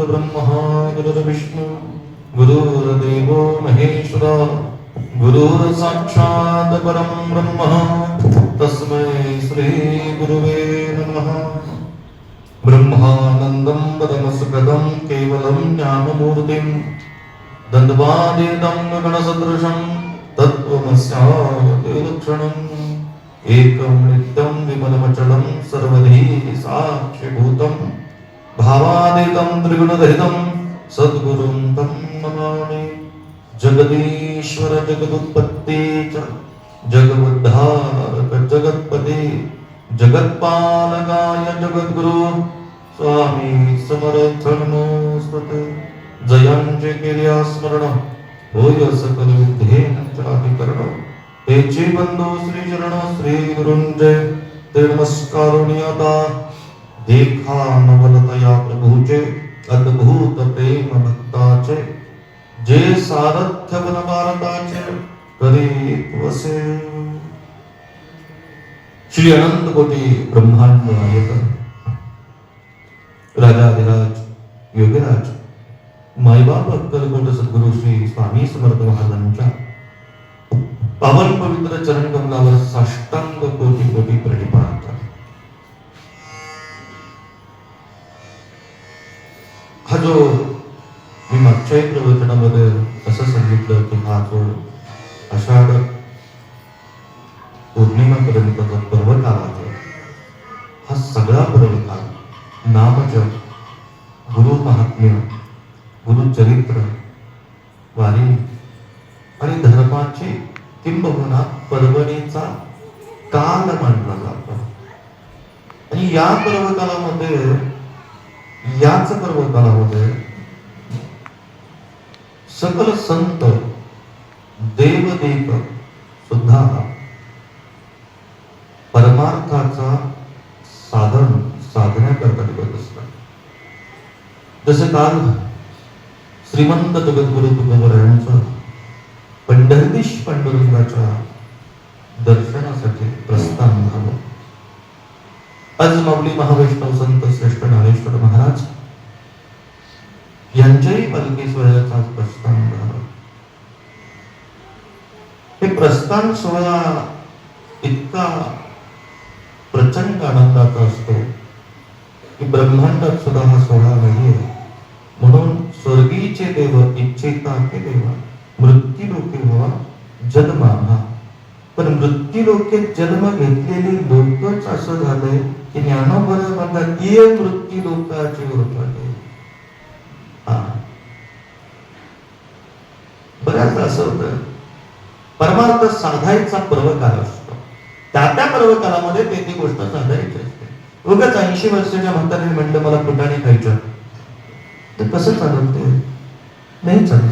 गुरुर्ब्रह्मा गुरुर्विष्णू गुरुर्देवो महेश्वरा गुरुर्साक्षात् परं ब्रह्म तस्मै श्री गुरुवे नमः। ब्रह्मानन्दं पदमसुखदं केवलं ज्ञानमूर्तिं दण्डवादितं गणसदृशं तत्त्वमस्यादिलक्षणम् एकं नित्यं विमलमचलं सर्वधी साक्षिभूतं भावादितं त्रिगुणरहितं सद्गुरुं तं नमामि। जगदीश्वर जगदुत्पत्ति च जगवद्धारक जगत्पते जगत्पालकाय जगद्गुरु स्वामी समर्थ नमोस्तुते। जयांचे केल्या स्मरण होय सकल विद्येंत्राधिकरण तेचे बंधू श्री चरण श्री गुरुंजय ते नमस्कारुणियता देखा नवलतया प्रभूचे अद्भुत प्रेम भक्ताचे जे सारथ्य बन भारताचे करीत वसे। श्री अनंत कोटी ब्रह्मांड नायक राजाधिराज योगीराज मायबाप अक्कलकोट सद्गुरु श्री स्वामी समर्थ महाराजांच्या पावन पवित्र चरण कमलावर साष्टांग कोटी कोटी प्रणिपात। हा जो मी मागच्या प्रवचनामध्ये असं सांगितलं की हा जो आषाढ पौर्णिमापर्यंतचा पर्वकाल आहे हा सगळा पर्वकाल नामजप गुरु महात्म्य गुरुचरित्र वारी आणि धर्माची किंबहुना पर्वणीचा काल मानला जातो। आणि या पर्वकालामध्ये याच पर्वकालामध्ये सकल संत देवदेव सुद्धा परमार्थाचा साधण्याकरता निघत असतात। जसे काल श्रीमंत जगद्गुरु तुकोबरायांचं पंढरदेश पांडुरंगाच्या दर्शनासाठी प्रस्थान झालं। आज माऊली महावैष्णव संत श्रेष्ठ ज्ञानेश्वर महाराज यांच्याही पालखी सोहळ्याचा प्रस्थान झालं। हे प्रस्थान सोहळा इतका प्रचंड आनंदाचा असतो की ब्रह्मांडात सुद्धा हा सोहळा नाहीये। म्हणून स्वर्गीचे देव इच्छिता ते देवा मृत्यू लोके व्हावा जन्म हा। पण मृत्यू लोके जन्म घेतलेली लोकच असं झालंय की ज्ञानोबा म्हणतात ये मृत्यू लोकाची ओळखाले। बऱ्याच असं होतं परमार्थ साधायचा पर्वकाल असतो त्या पर्वकालामध्ये ते गोष्ट साधायची असते। उगाच 80 वर्षाच्या म्हातारीने म्हणलं मला फुटाणे खायचं तर कसं चालत ते नाही चालत।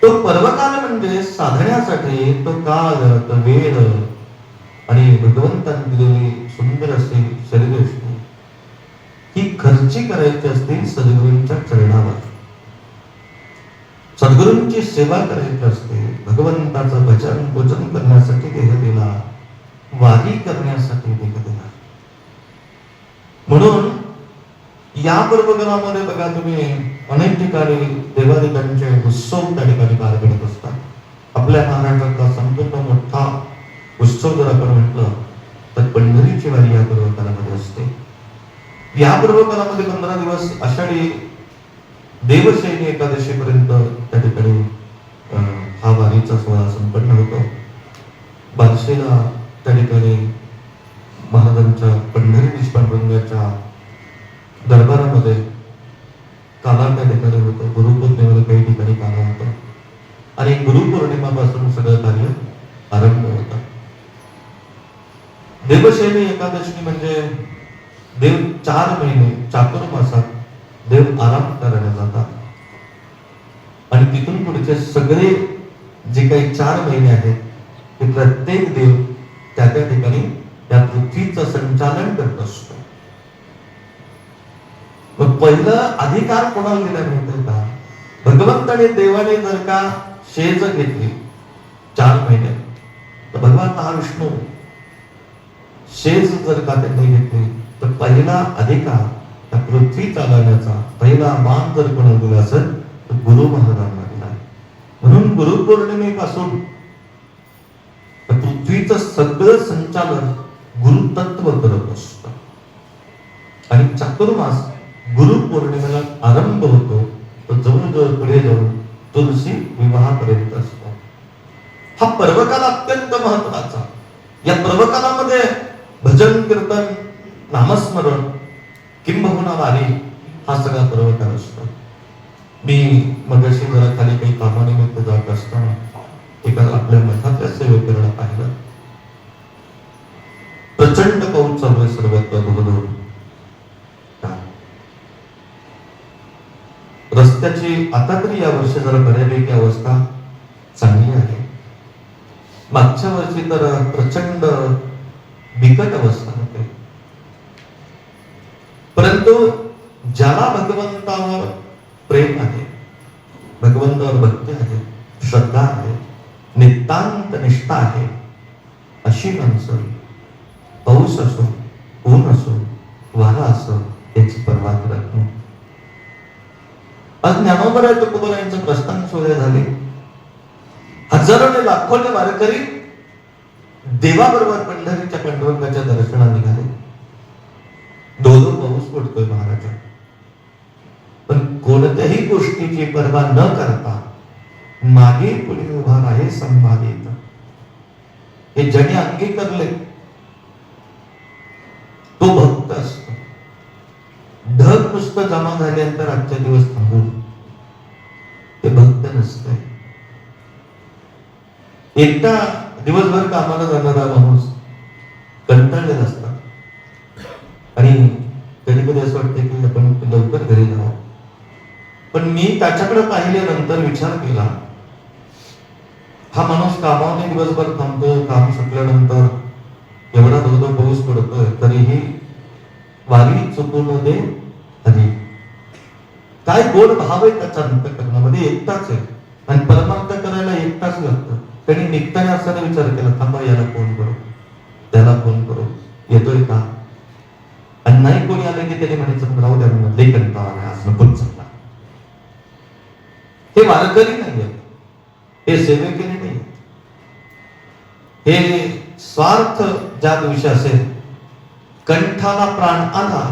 तो पर्वकाल म्हणजे साधण्यासाठी तो काल तो वेळ आणि भगवंतांनी दिलेली सुंदर अशी शरीरयष्टी ही खर्ची करायची असते सद्गुरूंच्या चरणावर। सद्गुरूंची सेवा करायची असते, भगवंताचं भजन पूजन करण्यासाठी देह दिला, वारी करण्यासाठी देह दिला। म्हणून या पर्वकालामध्ये बघा तुम्ही अनेक ठिकाणी देवादिकांचे उत्सव त्या ठिकाणी पार पडत असतात। आपल्या महाराष्ट्रातला संपूर्ण मोठा उत्सव जर आपण म्हटलं तर पंढरीची वारी या पर्वकालामध्ये असते। या पर्वकालामध्ये 15 दिवस आषाढी देवशयनी एकादशी पर्यंत त्या ठिकाणी हा वारीचा सोहळा संपन्न होतो। बार्शीला त्या ठिकाणी महाराजांच्या पंढरीदेश पांडुरंगाच्या दरबारामध्ये काला त्या ठिकाणी होतो। गुरुपौर्णिमेला काही ठिकाणी काला होतो आणि गुरुपौर्णिमापासून सगळं कार्य आरंभ होतं। देवशयनी एकादशी म्हणजे देव 4 महिने चातुर्मासात देव आराम करायला जातात आणि तिथून पुढचे सगळे जे काही 4 महिने आहेत ते प्रत्येक देव त्या ठिकाणी त्या पृथ्वीचं संचालन करत असतो। मग पहिला अधिकार कोणाला दिला माहिती का? भगवंताने देवाने जर का शेज घेतली 4 महिन्यात तर भगवान महाविष्णू शेज जर का त्यांनी घेतली तर पहिला अधिकार त्या पृथ्वी चालवण्याचा पहिला मान जर कोणाला दिला असेल तर गुरु महाराजांना दिला. म्हणून गुरुपौर्णिमेपासून पृथ्वीचं सगळं संचालन गुरुतत्व करत असतं. आणि चातुर्मास गुरुपौर्णिमेला आरंभ होतो, तो जवळजवळ पुढे जाऊन तुलसी विवाहापर्यंत असतो. हा पर्वकाल अत्यंत महत्वाचा. या पर्वकालामध्ये भजन कीर्तन नामस्मरण किंबहुना वारी हा सगळा पर्वकाल असतो. मी मगाशी जरा खाली काही कामानिमित्त जात असताना एका आपल्या मठातल्या सेवेकरला पाहिलं. प्रचंड पाऊस चालू आहे सर्वत्र धोधो. रस्त्याची आता तरी या वर्षी जरा बऱ्यापैकी अवस्था चांगली आहे. मागच्या वर्षी तर प्रचंड बिकट अवस्था होते. परंतु ज्याला भगवंतावर प्रेम आहे, भगवंतावर भक्ती आहे, श्रद्धा आहे, नितांत निष्ठा आहे, अशी माणसं पाऊस असो, ऊन असो, वारा असो याची पर्वा करत नाही. आज ज्ञानोबराय तुकोबरायांचं प्रस्थान सोहळे झाले. हजारोने लाखोने वारकरी देवाबरोबर पंढरीच्या पांडुरंगाच्या दर्शनाला निघाले. धो पाऊस पडतोय महाराजा, पण कोणत्याही गोष्टीची पर्वा न करता मागे पुढे उभा आहे संभावित. हे ज्याने अंगीकारले तो भक्त असतो. ढग नुसतं जमा झाल्यानंतर आजच्या दिवस थांबून ते भक्त नसतंय. एकटा दिवसभर कामाला जाणारा माणूस कंटाळलेला असतात आणि कधी कधी असं वाटतं की आपण लवकर घरी जावं. पण मी त्याच्याकडे पाहिल्यानंतर विचार केला, हा माणूस कामाने दिवसभर थांबतो, काम सुटल्यानंतर एवढा धोधो पाऊस पडतोय तरीही वारी चुकून दे हरी. काय गोड भाव आहे त्याच्या अंतःकरणामध्ये. एकटाच आहे आणि परमार्थ करायला एकटाच लागतं. त्यांनी निघताना असा विचार केला, थांबा याला फोन करू, त्याला फोन करू, येतोय का? आणि नाही कोणी आलं की त्याने म्हणायचं राहू द्या, लई कंटाळा असं नकोच चालला. हे वारकरी नाही आहे, हे सेवेकरी नाही. हे स्वार्थ ज्या दिवशी असेल, कंठाला प्राण आला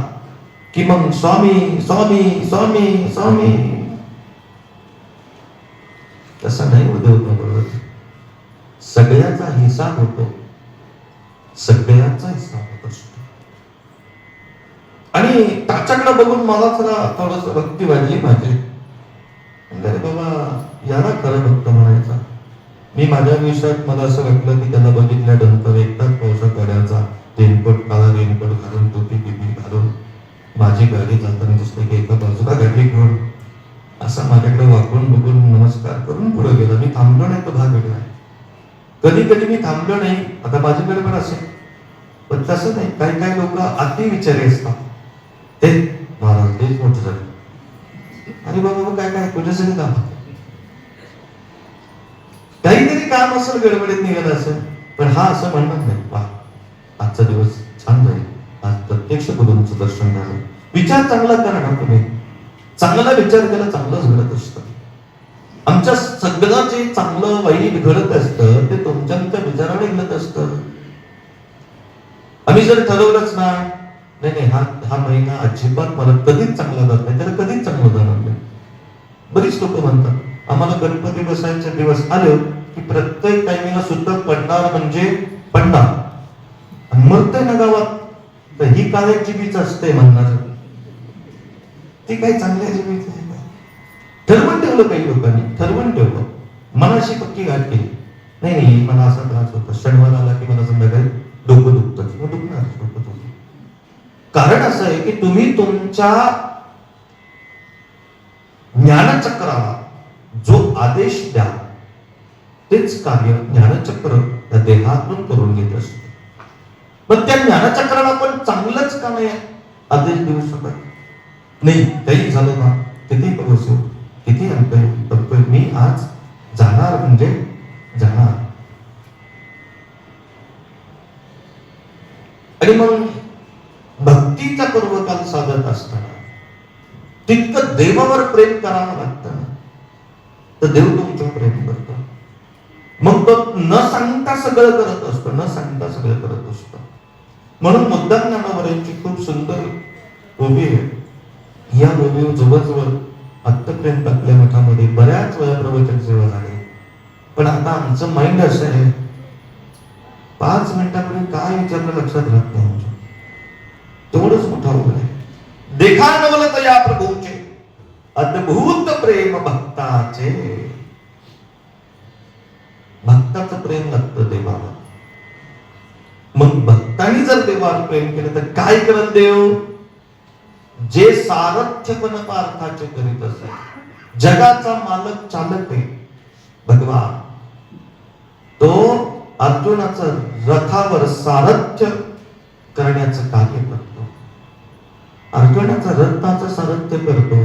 की मग स्वामी स्वामी स्वामी स्वामी. तसा नाही उद्योग बरोबर. सगळ्याचा हिसाब होतो, सगळ्याचा हिसाब होत असतो. आणि त्याच्याकडे बघून मला जरा थोडस भक्ती वाढली माझी. अरे बाबा याला खरं भक्त म्हणायचा. मी माझ्या विषयात मला असं वाटलं की त्याला बघितल्यानंतर एकटाच पावसात गाड्याचा रेनकोट, काळा रेनकोट घालून, टोपी बिपी घालून माझी गाडी जाताना दिसते की एका बाजूला गाडी घेऊन असा माझ्याकडे वाकून बघून नमस्कार करून पुढे गेला. मी थांबलो नाही, तो भाग वेगळा आहे. कधी कधी मी थांबलो नाही, आता माझ्याकडे पण असेल, पण तसं नाही. काही काही लोक अति विचारी असतात. ते महाराज तेच मोठं झालं, अरे बाबा काय काय तुझ्यासाठी काम, काहीतरी काम असेल, गडबडीत निघालं असेल, पण हा असं म्हणणार नाही, वा आजचा दिवस छान जाईल, आज प्रत्यक्ष गुरूंचं दर्शन झालं. विचार चांगला करा ना तुम्ही. चांगला विचार केला चांगलंच घडत असतं. आमच्या सगळं जे चांगलं वाईट घडत असतं ते तुमच्या विचाराने घडत असतं. आम्ही जर ठरवलंच ना, नाही नाही हा महिना अजिबात मला कधीच चांगला जात नाही, त्याला कधीच चांगलं जाणार नाही. बरीच लोक म्हणतात आम्हाला गणपती बसायचे दिवस आले की प्रत्येक टायमिंगला सुद्धा पडणार म्हणजे पडणार, आणि मरतंय ना गावात तर ही काय जीबीच असते म्हणणार, ती काही चांगल्या जीबीच आहे. ठरवून ठेवलं काही लोकांनी, ठरवून ठेवलं, मनाशी पक्की गाठ केली. नाही नाही मला असा त्रास होता, शनिवार आला की मला संध्याकाळी डोकं दुखतं, किंवा दुखणार डोकं दुखतं. कारण असं आहे की तुम्ही तुमच्या ज्ञानचक्राला जो आदेश द्या तेच कार्य ज्ञानचक्र त्या देहातून करून घेत असतं. पण त्या ज्ञानचक्राला पण चांगलंच का नाही आदेश देऊ शकत नाही. काही झालं ना, किती पाऊस येऊ, किती अंतर, मी आज जाणार म्हणजे जाणार. आणि मग भक्तीचा पर्वकाल साधत असताना तितकं देवावर प्रेम करावं लागतं, तर देव तुमच्यावर प्रेम करतो. मग तो न सांगता सगळं करत असतो, न सांगता सगळं करत असतो. म्हणून मुद्दाम ज्ञानोबा खूप सुंदर ओवी आहे. या ओवीवर जवळजवळ आत्तापर्यंत आपल्या मठामध्ये बऱ्याच वेळा प्रवचन सेवा झाली. पण आता आमचं माइंड असं आहे, 5 मिनिटापूर्वी काय विचारलं लक्षात राहत नाही आमच्या. तेवढंच मोठा ओघ आहे. देखा नवलत या प्रभूचे अद्भुत प्रेम भक्ताचे. भक्ताचं प्रेम लागतं देवाला. मग भक्तांनी जर देवावर प्रेम केलं तर काय करत देव? जे सारथ्यपण पार्थाचे करीत असे. जगाचा मालक चालक आहे भगवान. तो अर्जुनाचं रथावर सारथ्य करण्याचं कार्य करतो. अर्जुनाचा रथाचं सारथ्य करतो,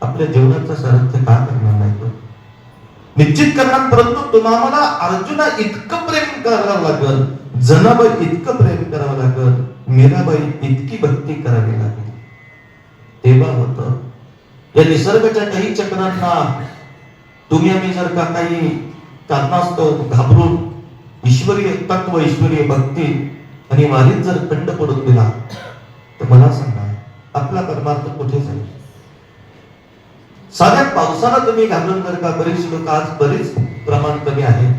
आपल्या जीवनाचं सारथ्य का करणार नाही तो? निश्चित करणार. परंतु तुम्हाला अर्जुना इतकं प्रेम करावं लागल, जनाबाई इतकं प्रेम करावं लागल, मीराबाई इतकी भक्ती करावी लागेल, तेव्हा होतं. या निसर्गाच्या काही चक्रांना तुम्ही आम्ही जर का काही कारणास्तव घाबरून ईश्वरीय तत्व, ईश्वरीय भक्ती आणि वारीत जर खंड पडून दिला, तर मला सांगा आपला परमार्थ कुठे जाईल? साध्या पावसाला तुम्ही घाबरून जर का, बरीच लोक आज बरीच प्रमाण कमी आहे.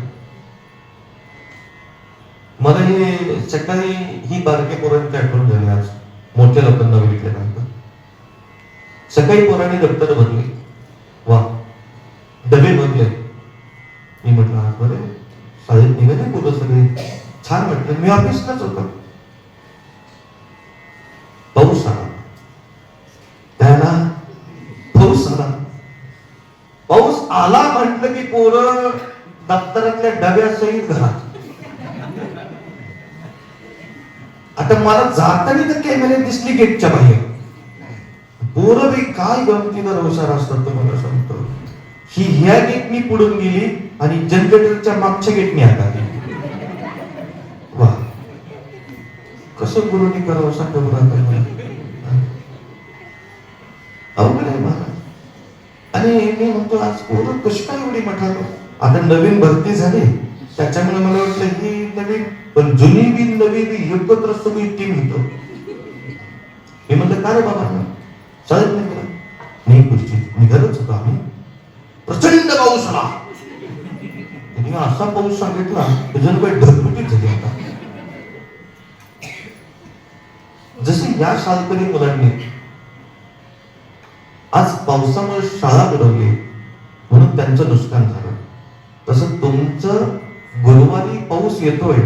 मला हे सकाळी ही बारके पोरांची आठवण झाली. आज मोठ्या लोकांना बघितल्यानंतर सकाळी पोरांनी दप्तर भरले, वा डबे भरले. मी म्हटलं आज बरे शाळेत निघाले पोरं सगळे, छान म्हटलं. मी ऑफिसलाच होतो. पाऊस आला, त्याला पाऊस आला. पाऊस आला म्हटलं की पोरं दप्तरातल्या डब्यासहित घरात. आता मला जाताना तर कॅमेरे दिसली गेटच्या बाहेर. पोरं बी काय गमतीदार हुशार असतात तुम्हाला सांगतो. ही ह्या गेटनी पुढून गेली आणि जनरेटरच्या मागच्या गेटनी आता गेली. वा, कसं गुरुनी करावं सांगा बरं. अवघड आहे महाराज. आणि मी म्हणतो आज पोरं कशी काय एवढी मठालो. आता नवीन भरती झाली त्याच्यामुळे मला वाटलं ही नवीन, पण जुनी बी नवी बी एकत्र सगळी टीम येतो. मी म्हटलं का रे बाबा शाळेत नाही गेला? नाही खुर्ची निघालच होतो आम्ही. प्रचंड पाऊस आला. त्यांनी असा पाऊस सांगितला जण काही ढगफुटीच झाली. आता जसे या शाळकरी मुलांनी आज पावसामुळे शाळा बुडवली म्हणून त्यांचं नुकसान झालं, तसं तुमचं गुरुवारी पाऊस येतोय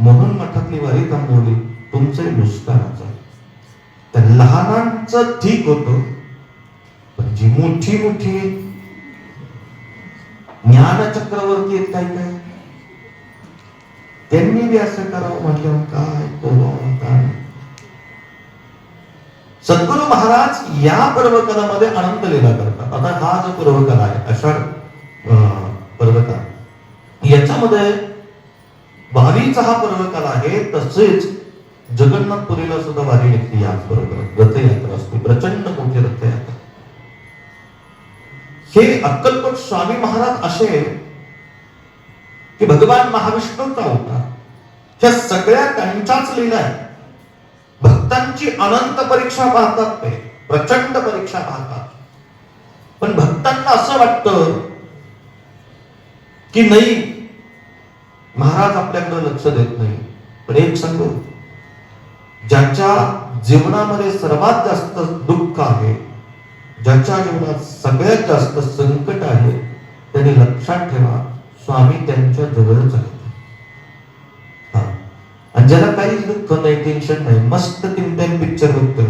म्हणून मठातली वारी थांबवली, तुमचं नुकसानाचं. त्या लहानांचं ठीक होतं, पण जी मोठी मोठी ज्ञान चक्रवर्ती आहेत काय काय, त्यांनी बी असं करावं म्हटलं काय बोलावं काय. सद्गुरु महाराज या पर्वकालामध्ये अनंत लीला करतात. आता हा जो पर्वकाल आहे आषाढ पर्वकाल, याच्यामध्ये वारीचा हा पर्वकाल आहे. तसेच जगन्नाथपुरीला सुद्धा वारी निघते याच बरोबर. रथयात्रा असते, प्रचंड मोठी रथयात्रा. हे अक्कलकोट स्वामी महाराज असे की भगवान महाविष्णूचा अवतार. ह्या सगळ्या त्यांच्याच लीला आहे. भक्तांची अनंत परीक्षा पाहतात ते, प्रचंड परीक्षा पाहतात. पण भक्तांना असं वाटतं की नाही महाराज आपल्याकडे लक्ष देत नाही. पण एक सांगू, ज्याच्या जीवनामध्ये सर्वात जास्त दुःख आहे, ज्याच्या जीवनात सगळ्यात जास्त संकट आहे, त्यांनी लक्षात ठेवा स्वामी त्यांच्या जवळच आहेत. आणि ज्याला काहीच दुःख नाही, टेन्शन नाही, मस्त 3 टाइम पिक्चर बघतोय,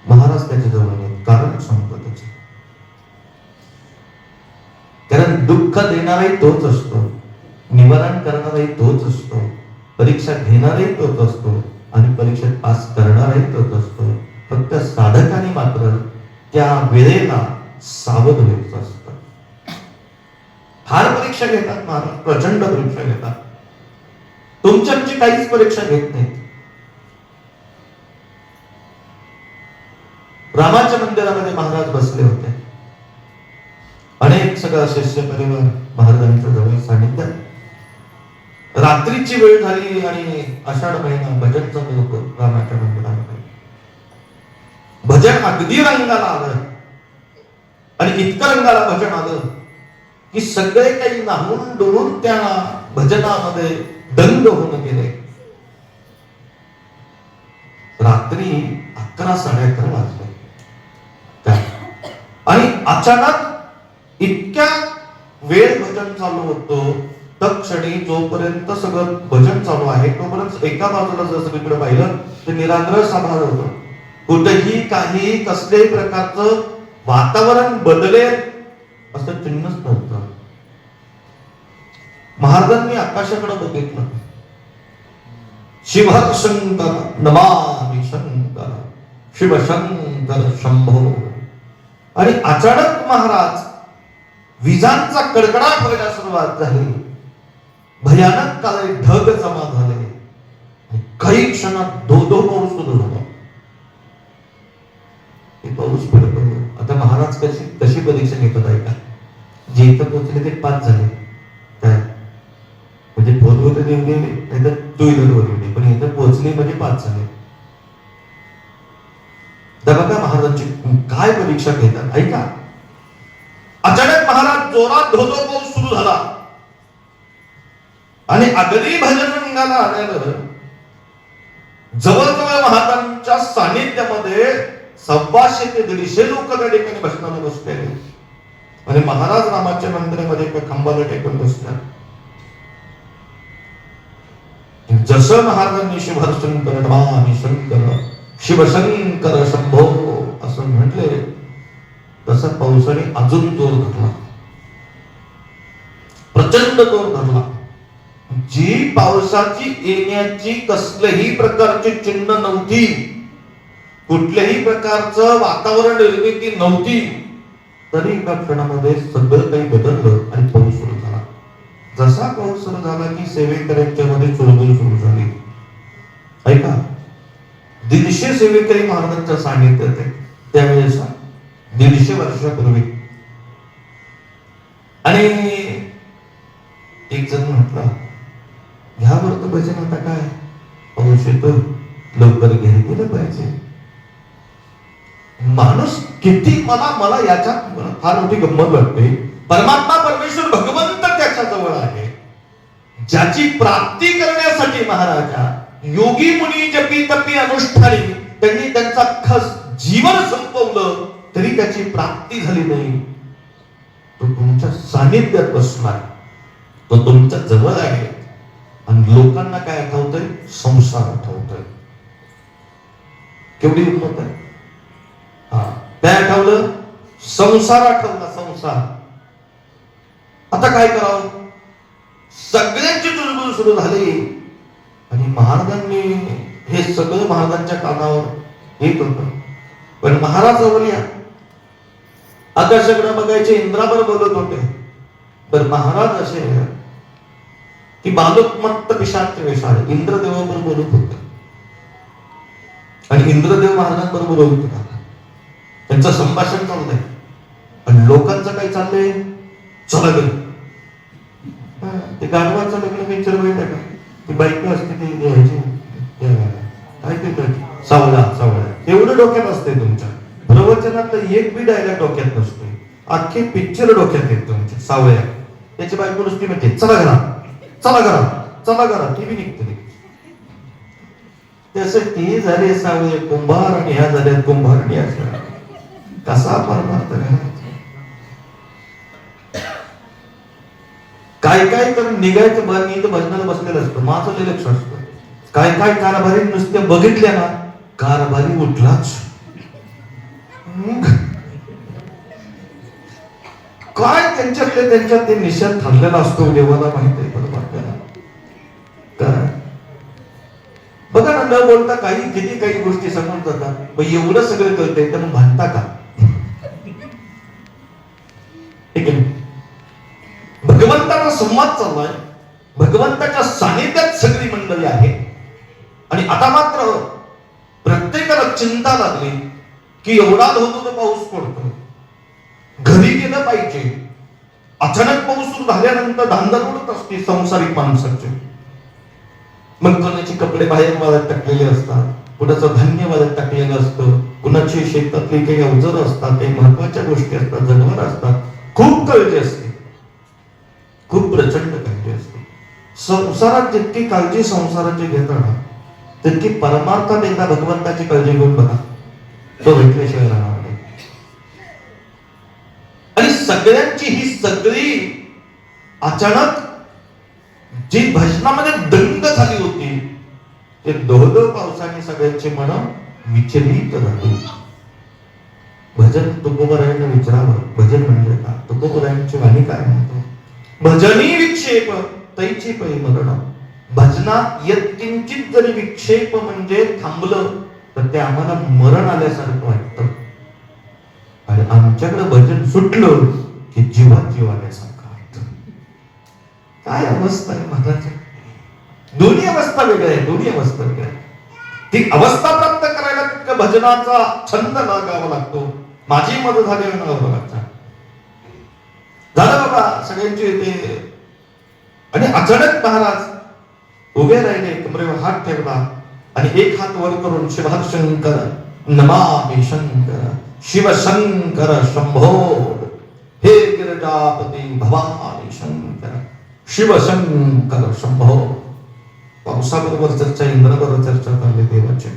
महाराज त्याच्या जवळ आहेत. कारण सांगतो त्याचे, कारण दुःख देणाराही तोच असतो, निवारण करणाराही तोच असतो, परीक्षा घेणाराही तोच असतो आणि परीक्षेत पास करणाराही तोच असतो. फक्त साधकाने मात्र त्या वेळेला सावध व्हायचं असतं. फार परीक्षा घेतात महाराज, प्रचंड परीक्षा घेतात. तुमची काहीच परीक्षा घेत नाहीत. रामाच्या मंदिरामध्ये महाराज बसले होते. अनेक सगळा शिष्य परिवार महाराजांच्या जवळ सानिध्यात. रात्रीची वेळ झाली आणि आषाढ महिना भजन चालू होतं रामाच्या मंदिरामध्ये. भजन अगदी रंगाला आलं आणि इतकं रंगाला भजन आलं की सगळे काही नाहून डोळून त्या भजनामध्ये दंग होऊन गेले. रात्री 11 साडे 11 वाजले आणि अचानक इतक्या वेळ भजन चालू होतं. तत्क्षणी जोपर्यंत सगळं भजन चालू आहे तोपर्यंत एका बाजूला जर सगळीकडे पाहिलं तर निरांग्र सभा होतं. कुठेही काही कसल्याही प्रकारचं वातावरण बदलेल असं चिन्हच नव्हतं. महाराजांनी आकाशाकडे बघितलं. शिवशंकर नमामि शंकर शिवशंकर शंभो. आणि अचानक महाराज विजांचा कडकडाट व्हायला सुरुवात झाली. भयानक काळे ढग जमा झाले. काही क्षणात धो पाऊस सुरू झाला. पाऊस पडतो. आता महाराज कशी परीक्षा घेतात ऐका. जे इथं पोहोचले ते 5 झाले काय म्हणजे फोर व्हीलर येऊन गेले नाही तर 2 व्हीलर गेले पण इथं पोहोचले म्हणजे 5 झाले. तर बघा महाराजांची काय परीक्षा घेतात ऐका. अचानक महाराज जोरात धो पाऊस सुरू झाला आणि अगदी भजन रंगाला आल्यावर जवळजवळ महाराजांच्या सानिध्यामध्ये 125 ते 150 लोक त्या ठिकाणी भजनाला बसलेले आणि महाराज रामाच्या मंदिरामध्ये एका खांबाला टेकून बसल्या. जसं महाराजांनी शिवशंकर नमामि शंकर शिवशंकर शंभो असं म्हटले तसा पावसाने अजून जोर धरला. प्रचंड जोर धरला. जी पावसाची येण्याची कसल्याही प्रकारची चिन्ह नव्हती, कुठल्याही प्रकारचं वातावरण निर्मिती नव्हती, तरी एका क्षणामध्ये सगळं काही बदललं आणि पाऊस सुरू झाला. जसा पाऊस सुरू झाला की सेवेकऱ्यांच्या मध्ये चुळबुळ सुरू झाली. ऐका 150 सेवेकरी महाराजांच्या सानिध्यात आहे त्यावेळेस 150 वर्षापूर्वी. आणि एक जण म्हटला ह्यावर तर भजन आता काय पाऊस येतो लवकर घरी गेलं पाहिजे. माणूस किती मला याच्यात फार मोठी गंमत वाटते. परमात्मा परमेश्वर भगवंत त्याच्या जवळ आहे. ज्याची प्राप्ती करण्यासाठी महाराजा योगी मुनी जपी तपी अनुष्ठानी त्यांनी त्यांचा खस जीवन संपवलं तरी त्याची प्राप्ती झाली नाही. तो तुमच्या सानिध्यात बसलाय, तो तुमच्या जवळ आहे आणि लोकांना काय आठवतंय? संसार आठवतोय. केवढी हिंमत आहे. काय आठवलं? संसार आठवला. संसार. आता काय करावं? सगळ्यांची चुळबुळ सुरू झाली आणि महाराजांनी हे सगळं महाराजांच्या कानावर येत होतं. पण महाराज जवळ या आकाशाकडे बघायचे इंद्रावर बोलत होते. तर महाराज असे की बालोत्मत्त पिशाच वेशाळे इंद्रदेवावर बोलत होते आणि इंद्रदेव महाराजांबरोबर बोलत होता. त्यांचं संभाषण चाललंय आणि लोकांचं काय चाललंय? चला गेलं ते गाढवाचं लग्न पिक्चर माहित आहे का? ती बायको असते ती द्यायची काय ते सावळा सावळा एवढं डोक्यात असते तुमच्या. प्रवचनातलं एक बी डायलॉग डोक्यात नसते. अख्खे पिक्चर डोक्यात येत तुमच्या सावळ्या. त्याची बायको नुसती म्हणते चला घरा चला घरा चला घरा ती बी निघते. तसं ते झाले सावळे कुंभार आणि ह्या झाल्या कुंभारणी. अशा कसा परमार्थ घालायचा? काय काय तर निघायचं बरं. मी इथं भजनाला बसलेलं असतं. माझं लक्ष असतं. काय काय कारभारी नुसते बघितल्या ना कारभारी उठलाच. काय त्यांच्यात ते निषेध ठरलेला असतो. देवाला माहित आहे परमार्थाला. काय बघा ना न बोलता काही किती काही गोष्टी सांगून जातात. मग एवढं सगळं कळतंय तर मग भांडता का? ठीक आहे. भगवंताचा संवाद चाललाय. भगवंताच्या सानिध्यात सगळी मंडळी आहे आणि आता मात्र प्रत्येकाला चिंता लागली की एवढा धोधो पाऊस पडतो, घरी गेलं पाहिजे. अचानक पाऊस सुरू झाल्यानंतर धांदल उडत असते संसारिक माणसाचे. मग कोणाचे कपडे बाहेर वाळत टाकलेले असतात, कुणाचं धान्य वाळत टाकलेलं असतं, कुणाची शेतातली काही अवजार असतात, काही महत्वाच्या गोष्टी असतात, जनावर असतात. खूप काळजी असते, खूप प्रचंड काळजी असते. संसारात जितकी काळजी संसाराची घेताना तितकी परमार्थात एकदा भगवंताची काळजी घेऊन बघा, तो भेटल्याशिवाय राहणार नाही. आणि सगळ्यांची ही सगळी अचानक जी भजनामध्ये दंग झाली होती, ते धोधो पावसाने सगळ्यांची मन विचलित झाली. भजन तुकोबरायांना विचारावं, भजन म्हणजे का? तुकोबरायांची वाणी काय म्हणतो? भजनी विक्षेप तैची पै मरण. भजनात यत्किंचित जरी विक्षेप म्हणजे थांबलं तर ते आम्हाला मरण आल्यासारखं वाटतं. आणि आमच्याकडे भजन सुटलं की जीवात जीव आल्यासारखं वाटतं. काय अवस्था आहे महाराज! दोन्ही अवस्था वेगळ्या आहे, दोन्ही अवस्था वेगळ्या आहे. ती अवस्था प्राप्त करायला तितकं भजनाचा छंद लागावा लागतो. माझी मदत झाली बघा, झालं बाबा सगळ्यांची ते. आणि अचानक महाराज उभे राहिले, कमरेवर हात ठेवला आणि एक हात वर करून शिवशंकर नमामि शंकर शिवशंकर शंभो, हे गिरिजापती भवानी शंकर शिवशंकर शंभो. पावसाबरोबर चर्चा, इंद्राबरोबर चर्चा चालली देवाची.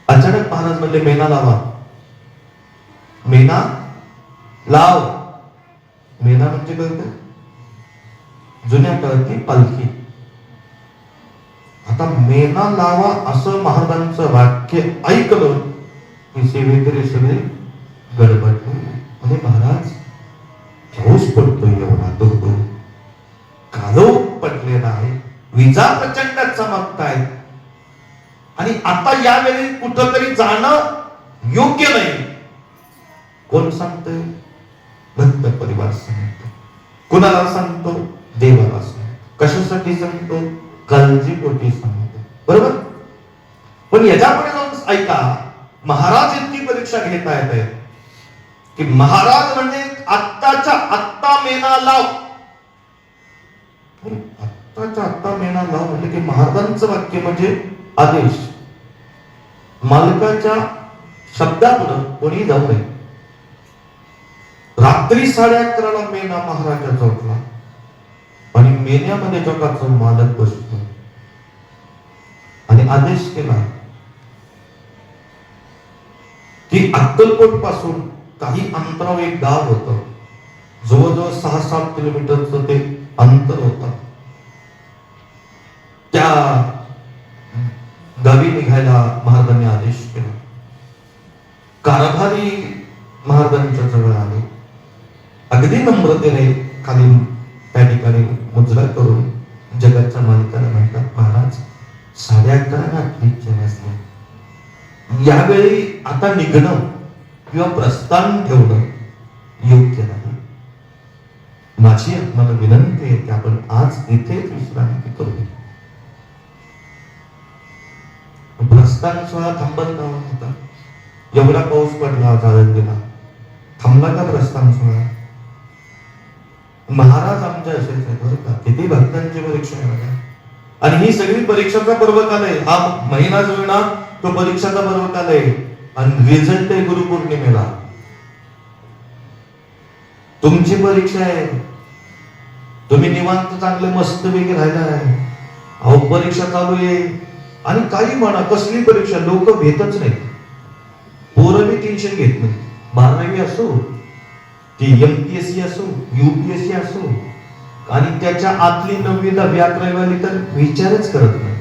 अचानक महाराज म्हणले, मेना लावा, मेना लाव. मेना म्हणजे कळतं, जुन्या काळातली पालखी. आता मेना लावा असं महाराजांचं वाक्य ऐकलं की सेवेकरी सगळे गडबडले. म्हणजे महाराज पाऊस पडतोय, एवढा धोधो, काळोख पडलेला आहे, विजा प्रचंड चमकतायत, आणि आता यावेळी कुठंतरी जाणं योग्य नाही. कोण सांगतोय? भक्त परिवार सांगतो. कुणाला सांगतो? देवाला सांगतो. कशासाठी सांगतो? काळजीपोटी सांगतो. बरोबर? पण याच्यापुढे जाऊन ऐका, महाराज इतकी परीक्षा घेता येते की महाराज म्हणजे आत्ताच्या आत्ता मेना लाव. आत्ताच्या आत्ता मेना लाव म्हणजे की महाराजांचं वाक्य म्हणजे आदेश. मालकाच्या शब्दापुढे कोणी जाऊ नये. रात्री 11:30 मेना महाराजाचा उठला आणि मेन्यामध्ये जगाचा मालक बसतो आणि आदेश केला की अक्कलकोट पासून काही अंतरावर एक गाव होतं, जवळजवळ 6-7 किलोमीटरचं ते अंतर होतं. त्या गावी निघायला महाराजांनी आदेश केला. कारभारी महाराजांच्या जवळ आले, अगदी नम्रतेने खाली त्या ठिकाणी मुजरा करून जगाच्या मालकाला म्हणतात, महाराज 11:30 वाजले, यावेळी आता निघणं किंवा प्रस्थान ठेवणं योग्य नाही. माझी आपल्याला विनंती आहे की आपण आज इथेच विश्रांती करूया. प्रस्थान सोहळा थांबत नव्हता. एवढा पाऊस पडला, चालत गेला, थांबला का प्रस्थान सोहळा? महाराज आमच्या असेच आहेत बरं का. किती भक्तांची परीक्षा आहे. आणि ही सगळी परीक्षाचा पर्वकाल आहे. हा महिना जो ना तो परीक्षाचा पर्वकाल आहे. आणि रिझल्ट आहे गुरुपौर्णिमेला. तुमची परीक्षा आहे. तुम्ही निवांत चांगले मस्त पैकी राहिला आहे. अहो परीक्षा चालू आहे आणि काही म्हणा, कसली परीक्षा, लोक घेतच नाही. पोरं बी टेन्शन घेत नाही. 12वी असो, ती MPSC असो, UPSC असो, आणि त्याच्या आतली 9वी-10वी 11वी तर विचारच करत नाही,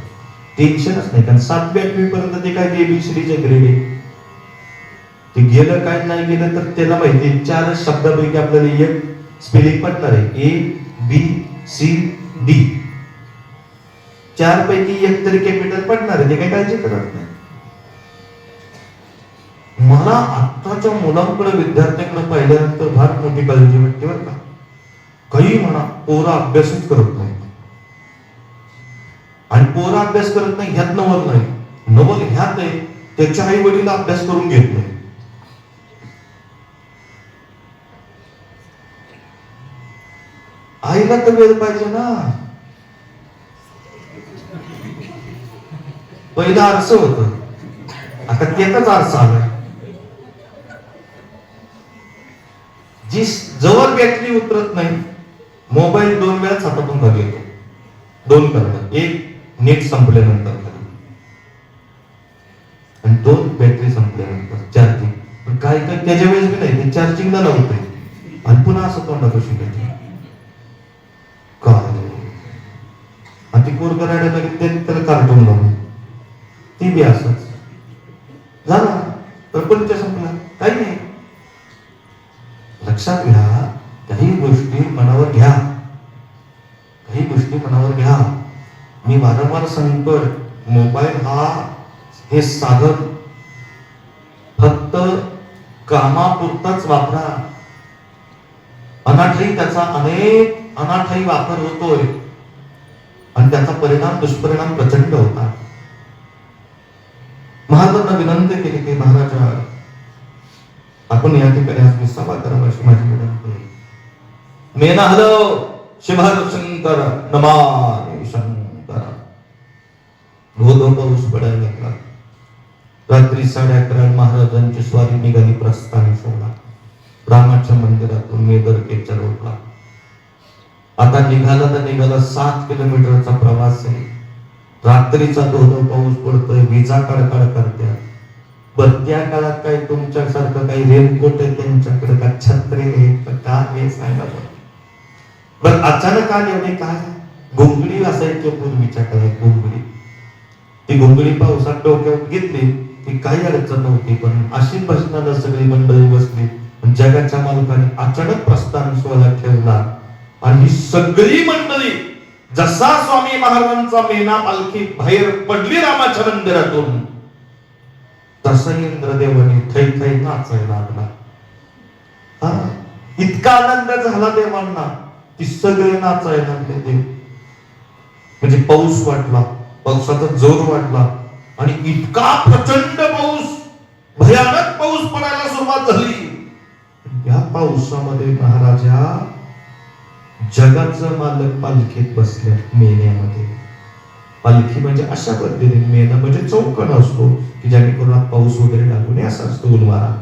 टेन्शनच नाही. कारण 7वी-8वी पर्यंत ते काय ABCDचे ग्रेड आहे. ते गेलं काय नाही गेलं तर त्याला माहिती 4 शब्दापैकी आपल्याला एक स्पेलिंग पडणार आहे, ABCD. 4 पैकी एक तरी कॅपिटल पडणार आहे, ते काही काळजी करत नाही. मला आत्ताच्या मुलांकडे, विद्यार्थ्यांकडे पाहिल्यानंतर फार मोठी काळजी वाटते बरं का. काही म्हणा, पोरं अभ्यासच करत नाही. आणि पोरं अभ्यास करत नाही ह्यात नवल नाही, नवल ह्यात आहे त्याच्या आई वडील अभ्यास करून घेत नाही. आईला तर वेळ पाहिजे ना. पहिलं आरसं होतं, आता त्याचाच आरसा आलाय. जी जवळ बॅटरी उतरत नाही, मोबाईल 2 वेळाच हातातून खाली येतो. 2 करणं, एक नेट संपल्यानंतर खाली आणि 2 बॅटरी संपल्यानंतर चार्जिंग. पण काय काय त्याच्या वेळेस बी नाही, ते चार्जिंगला लावतोय आणि पुन्हा असं तोंडापाशी घेते. काय ती कोर करायला त्याला कार्टून लावून ती बी असंच झाला. प्रपंच संपला, काही नाही. लक्षात घ्या, काही गोष्टी मनावर घ्या, काही गोष्टी मनावर घ्या. मी वारंवार सांगतो, मोबाईल हा हे साधन फक्त कामापुरताच वापरा. अनाठाई त्याचा अनेक अनाठाई वापर होतोय आणि त्याचा परिणाम दुष्परिणाम प्रचंड होता. महाराजांना विनंती केली की महाराजा, आपण या ठिकाणी आज विसावा करावा अशी माझी विनंती आहे. मेना हलो शिवहर शंकर नमामि शंकर. धो पाऊस पडायला लागला. रात्री 11:30 महाराजांची स्वारी निघाली प्रस्थानी सोडा. रामाच्या मंदिरातून मेदरकेच्या रोडला. आता निघाला तर निघाला 7 किलोमीटरचा प्रवास आहे. रात्रीचा धो पाऊस पडतोय, विजा कडकड करत्या. पण त्या काळात काही तुमच्यासारखं काही रेनकोट आहे त्यांच्याकडे, का छत्री आहे का काय हे सांगा. पण अचानक आली एवढी काय घोंगडी असायची पूर्वीच्या काळात. घोंगडी, ती घोंगडी पावसात डोक्यावर घेतली की काही अडचण नव्हती. पण अशी बसणारा सगळी मंडळी बसली. जगाच्या मालकाने अचानक प्रस्थान सोहळा ठेवला आणि ही सगळी मंडळी जसा स्वामी महाराजांचा मेना पालखी बाहेर पडली रामाच्या मंदिरातून, तसा इंद्रदेवाने थै थै नाचायला लागला. इतका आनंद झाला देवांना की सगळे नाचायला लागले देव. म्हणजे पाऊस वाटला, पावसाचा जोर वाढला आणि इतका प्रचंड पाऊस, भयानक पाऊस पडायला सुरुवात झाली. या पावसामध्ये महाराजा जगाचं मालक पालखीत बसले मेन्यामध्ये. पालखी म्हणजे अशा पद्धतीने, मेना म्हणजे चौकन असतो की जेणेकरून पाऊस वगैरे लागू नये असा असतो उन्हाळा.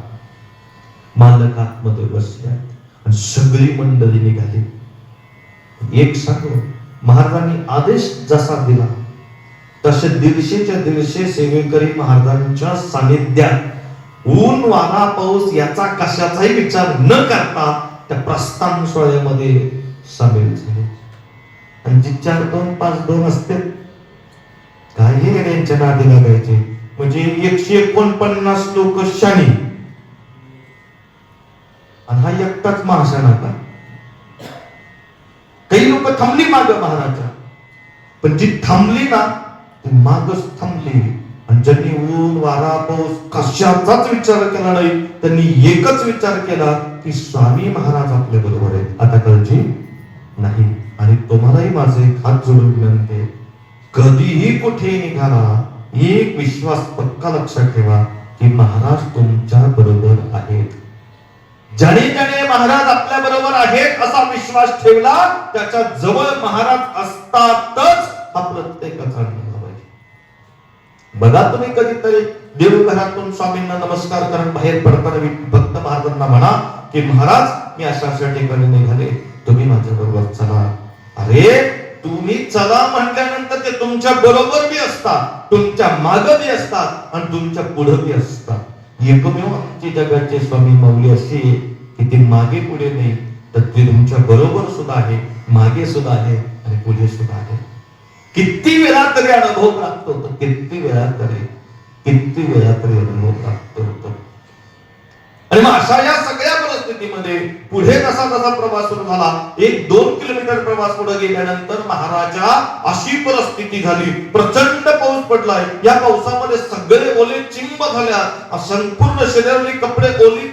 मालक आतमध्ये बसले आणि सगळी मंडळी निघाली. एक सांगू, महाराजांनी आदेश जसा दिला तसे 150च्या सेवेकरी महाराजांच्या सानिध्यात ऊन वारा पाऊस याचा कशाचाही विचार न करता त्या प्रस्थान सोहळ्यामध्ये सामील झाले. आणि जी 4-2, 5-2 असते काही यांच्या नादी लागायचे. म्हणजे 149 लोक शाणी आणि हा एकटाच महाशान होता. काही लोक थांबली माग महाराजा, पण जी थांबली ना ती मागच थांबली. आणि ज्यांनी ऊन वारा पाऊस कशाचाच विचार केला नाही, त्यांनी एकच विचार केला की स्वामी महाराज आपल्या बरोबर आहेत, आता काळजी नाही. आणि तुम्हालाही माझे एक हात जोडून विनंती, कधीही कुठे निघाला एक विश्वास पक्का लक्षात ठेवा की महाराज तुमच्या बरोबर आहेत. ज्याने ज्याने महाराज आपल्या बरोबर आहेत असा विश्वास ठेवला, त्याच्या जवळ महाराज असतातच हा प्रत्येकाचा अनुभव आहे. बघा तुम्ही कधीतरी देवघरातून स्वामींना नमस्कार करत बाहेर पडताना भक्त महाराजांना म्हणा की महाराज मी अशा अशा ठिकाणी निघाले, तुम्ही माझ्या बरोबर चला. अरे तुम्ही चला म्हटल्यानंतर ते तुमच्या बरोबर बी असतात, तुमच्या मागे बी असतात आणि तुमच्या पुढे बी असतात. एकमेव आमची जगाचे स्वामी माऊली अशी की ती मागे पुढे नाही, तर ती तुमच्या बरोबर सुद्धा आहे, मागे सुद्धा आहे आणि पुढे सुद्धा आहे. किती वेळा तरी अनुभव प्राप्त होतो, किती वेळा तरी अनुभव प्राप्त होतो. आणि मग अशा या सगळ्या परिस्थितीमध्ये पुढे जसा जसा प्रवास सुरू झाला, 1-2 किलोमीटर प्रवास पुढे गेल्यानंतर महाराजा अशी परिस्थिती झाली, प्रचंड पाऊस पडलाय. या पावसामध्ये सगळे ओले चिंब झाल्या, संपूर्ण शरीरावरील कपडे ओली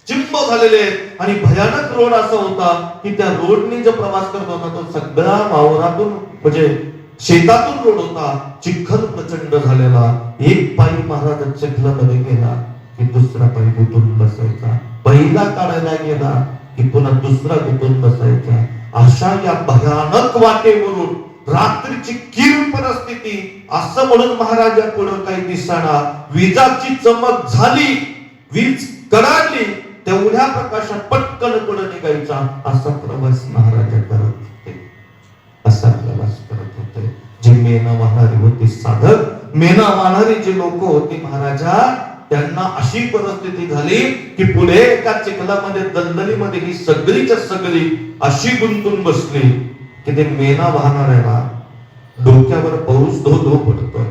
चिंब झालेले आहेत आणि भयानक रोड असा होता की त्या रोडने जो प्रवास करत होता तो सगळा वावरातून म्हणजे शेतातून रोड होता, चिखल प्रचंड झालेला. एक पायी महाराज चिखलामध्ये गेला की दुसरा पायी गुंतून बसायचा, पहिला काढायला गेला की पुन्हा दुसरा गुंतून बसायचा. अशा या भयानक वाटेवरून रात्रीची किरण परिस्थिती, असं म्हणून महाराजा पुढे काही दिसना. विजाची चमक झाली, वीज कडाडली, तेवढ्या प्रकाशात पटकन पुढे निघायचा. असा प्रवास महाराजा करत होते, असा प्रवास करत होते. जी मेना वाहणारी होती साधक, मेना वाहणारी जी लोक होती महाराजा, त्यांना अशी परिस्थिती झाली की पुढे एका चिखलामध्ये दलदलीमध्ये ही सगळीच्या सगळी अशी गुंतून बसली की ते मेना वाहणाऱ्याला डोक्यावर पाऊस धो धो पडतोय.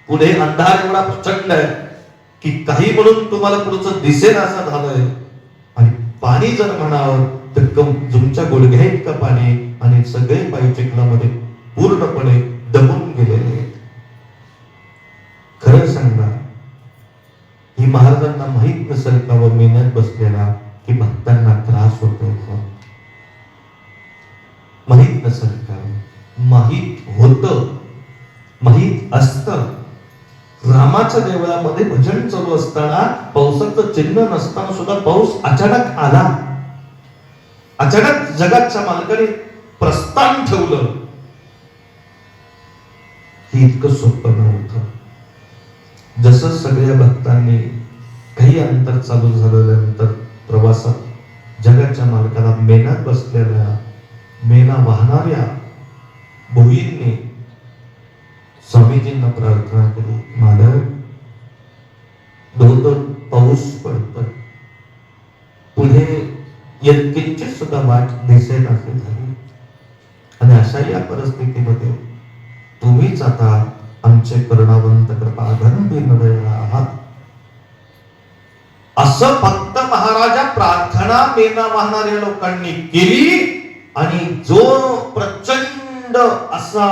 पुढे अंधार एवढा प्रचंड आहे की काही म्हणून तुम्हाला पुढचं दिसेल असं झालंय. आणि पाणी जर म्हणावं तर तुमच्या गुडघ्या इतकं पाणी, आणि सगळे पायी चिखलामध्ये पूर्णपणे दबून गेलेले आहेत. खरं सांगा, ही महाराजांना माहित नसेल का व मेहनत बसलेला की भक्तांना त्रास होतो? माहित नसेल का? माहित होत, माहित असत. रामाच्या देवळामध्ये भजन चालू असताना, पावसाचं चिन्ह नसताना सुद्धा पाऊस अचानक आला. अचानक जगाच्या मालकाने प्रस्थान ठेवलं. हे इतकं सोपं नव्हतं. जसं सगळ्या भक्तांनी काही अंतर चालू झाल्यानंतर प्रवासात जगाच्या मालकाला मेनात बसलेल्या, मेना वाहणाऱ्या भोईंनी स्वामीजींना प्रार्थना केली, मालक धो पाऊस पडतोय, पुढे किंचित सुद्धा वाट दिसेल असे झाली. आणि अशा या परिस्थितीमध्ये तुम्हीच आता आमचे करुणावंत कृपाघन दीनदयाळ आहात. असं फक्त महाराजा प्रार्थना मेना वाहणाऱ्या लोकांनी केली. आणि जो प्रचंड असा